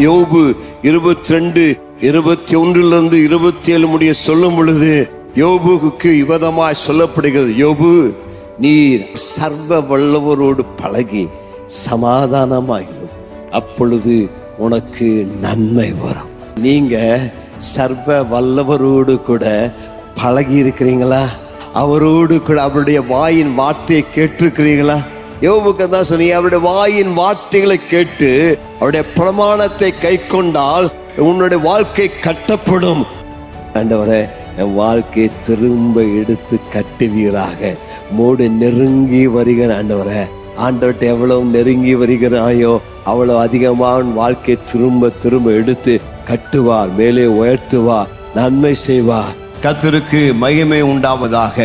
யோபு 22:21-27 முடிய சொல்லும் பொழுது யோபுக்கு விதமாய் சொல்லப்படுகிறது, யோபு நீர் சர்வ வல்லவரோடு பழகி சமாதானமாகிடும், அப்பொழுது உனக்கு நன்மை வரும். நீங்க சர்வ வல்லவரோடு கூட பழகி இருக்கிறீங்களா? அவரோடு கூட அவருடைய வாயின் வார்த்தையை கேட்டிருக்கிறீங்களா? யோபுக்கு தான் சொன்னீங்க, அவருடைய வாயின் வார்த்தைகளை கேட்டு அவருடைய பிரமாணத்தை கை கொண்டால் உன்னுடைய வாழ்க்கை கட்டப்படும். ஆண்டவரே, என் வாழ்க்கையை திரும்ப எடுத்து கட்டுவீராக. மூடு நெருங்கி வருகிற ஆண்டவரே, ஆண்டவர்கிட்ட எவ்வளவு நெருங்கி வருகிறாயோ அவ்வளவு அதிகமாக வாழ்க்கையை திரும்ப திரும்ப எடுத்து கட்டுவார், மேலே உயர்த்துவார், நன்மை செய்வார். கர்த்தருக்கு மகிமை உண்டாவதாக.